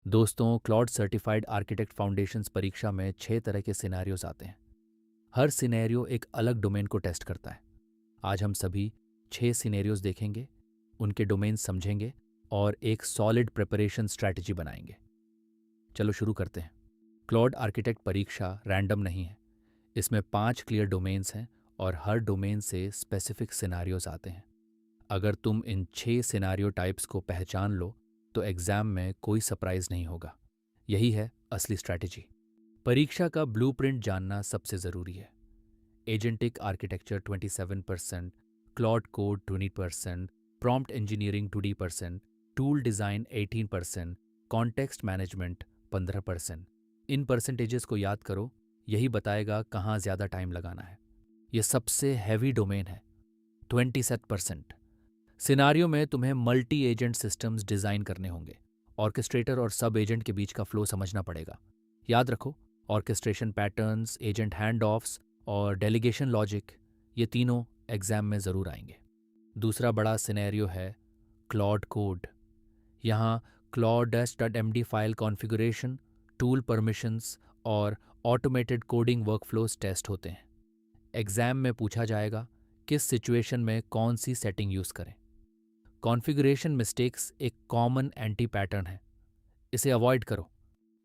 दोस्तों, Claude certified architect foundations परीक्षा में 6 तरह के सिनेरियोज आते हैं। हर सिनेरियो एक अलग डोमेन को टेस्ट करता है। आज हम सभी 6 सिनेरियोज देखेंगे, उनके डोमेन समझेंगे और एक सॉलिड प्रिपरेशन स्ट्रैटेजी बनाएंगे। चलो शुरू करते हैं। क्लॉड आर्किटेक्ट परीक्षा रैंडम नहीं है। इसमें 5 क्लियर डोमेन्स हैं और हर डोमेन से स्पेसिफिक सिनेरियोज आते हैं। अगर तुम इन 6 सिनेरियो टाइप्स को पहचान लो तो एग्जाम में कोई सरप्राइज नहीं होगा। यही है असली स्ट्रैटेजी। परीक्षा का ब्लूप्रिंट जानना सबसे ज़रूरी है। Agentic architecture 27%, Claude code 20%, prompt engineering 20%, tool design 18%, context management 15%। इन परसेंटेजेस को याद करो, यही बताएगा कहाँ ज़्यादा टाइम लगाना है। यह सबसे हैवी डोमेन है, 27%। सिनारियो में तुम्हें मल्टी एजेंट सिस्टम्स डिज़ाइन करने होंगे। ऑर्केस्ट्रेटर और सब एजेंट के बीच का फ्लो समझना पड़ेगा। याद रखो, orchestration patterns, agent hand offs और डेलीगेशन लॉजिक, ये तीनों एग्जाम में ज़रूर आएंगे। दूसरा बड़ा सिनेरियो है क्लॉड कोड। यहाँ claude.md file configuration, tool permissions और ऑटोमेटेड कोडिंग वर्कफ्लोज टेस्ट होते हैं। एग्जाम में पूछा जाएगा किस सिचुएशन में कौन सी सेटिंग यूज़ करें। कॉन्फ़िगरेशन मिस्टेक्स एक कॉमन एंटी पैटर्न है, इसे अवॉइड करो।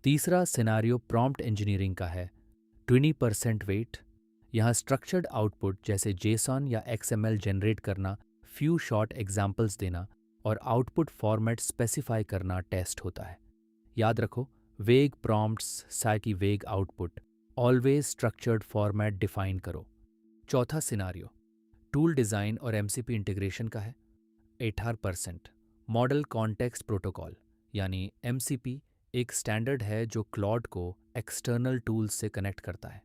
तीसरा सिनारियो प्रॉम्प्ट इंजीनियरिंग का है, 20% वेट। यहाँ स्ट्रक्चर्ड आउटपुट जैसे जेसन या XML जनरेट करना, फ्यू शॉर्ट एग्जाम्पल्स देना और आउटपुट फॉर्मेट स्पेसिफाई करना टेस्ट होता है। याद रखो, वेग प्रॉम्प्ट्स साकी वेग output, always structured format define करो। चौथा सिनारियो टूल डिज़ाइन और MCP इंटीग्रेशन का है, 18%। मॉडल कॉन्टेक्स्ट प्रोटोकॉल यानी MCP एक स्टैंडर्ड है जो क्लॉड को एक्सटर्नल टूल्स से कनेक्ट करता है।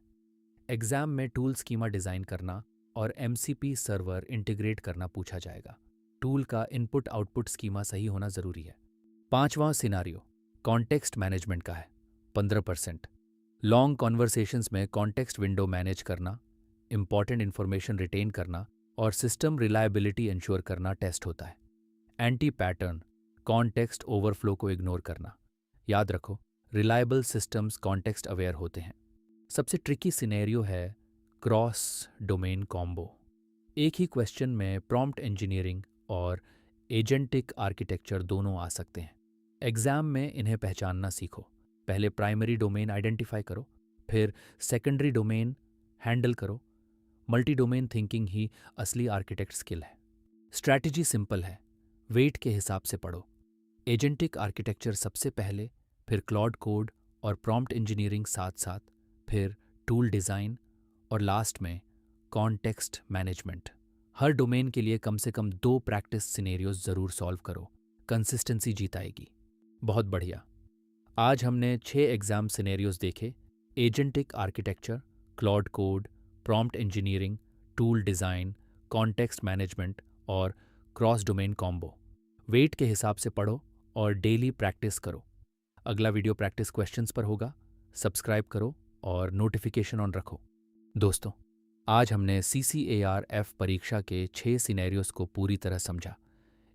एग्जाम में टूल स्कीमा डिज़ाइन करना और MCP सर्वर इंटीग्रेट करना पूछा जाएगा। टूल का इनपुट आउटपुट स्कीमा सही होना ज़रूरी है। पांचवां सिनारियो कॉन्टेक्स्ट मैनेजमेंट का है, 15%। लॉन्ग कॉन्वर्सेशंस में कॉन्टेक्स्ट विंडो मैनेज करना, इंपॉर्टेंट इन्फॉर्मेशन रिटेन करना और सिस्टम रिलायबिलिटी इंश्योर करना टेस्ट होता है। एंटी पैटर्न कॉन्टेक्स्ट ओवरफ्लो को इग्नोर करना। याद रखो, रिलायबल सिस्टम्स कॉन्टेक्स्ट अवेयर होते हैं। सबसे ट्रिकी सिनेरियो है क्रॉस डोमेन कॉम्बो। एक ही क्वेश्चन में प्रॉम्प्ट इंजीनियरिंग और एजेंटिक आर्किटेक्चर दोनों आ सकते हैं। एग्जाम में इन्हें पहचानना सीखो। पहले प्राइमरी डोमेन आइडेंटिफाई करो, फिर सेकेंडरी डोमेन हैंडल करो। मल्टी डोमेन थिंकिंग ही असली आर्किटेक्ट स्किल है। स्ट्रैटेजी सिंपल है, वेट के हिसाब से पढ़ो। एजेंटिक आर्किटेक्चर सबसे पहले, फिर क्लॉड कोड और प्रॉम्प्ट इंजीनियरिंग साथ साथ, फिर टूल डिज़ाइन और लास्ट में कॉन्टेक्स्ट मैनेजमेंट। हर डोमेन के लिए कम से कम 2 प्रैक्टिस सिनेरियोज ज़रूर सॉल्व करो। कंसिस्टेंसी जीताएगी। बहुत बढ़िया। आज हमने 6 एग्जाम सिनेरियोज देखे, agentic architecture, Claude code, prompt engineering, tool design, context management और क्रॉस डोमेन कॉम्बो। वेट के हिसाब से पढ़ो और डेली प्रैक्टिस करो। अगला वीडियो प्रैक्टिस क्वेश्चंस पर होगा। सब्सक्राइब करो और नोटिफिकेशन ऑन रखो। दोस्तों, आज हमने CCAR-F परीक्षा के 6 सिनेरियोज को पूरी तरह समझा।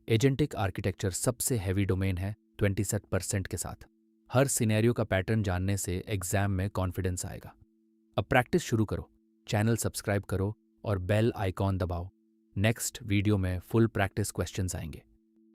एजेंटिक आर्किटेक्चर सबसे हैवी डोमेन है, 27% के साथ। हर सिनेरियो का पैटर्न जानने से एग्जाम में कॉन्फिडेंस आएगा। अब प्रैक्टिस शुरू करो, चैनल सब्सक्राइब करो और बेल आइकॉन दबाओ। नेक्स्ट वीडियो में फुल प्रैक्टिस क्वेश्चंस आएंगे।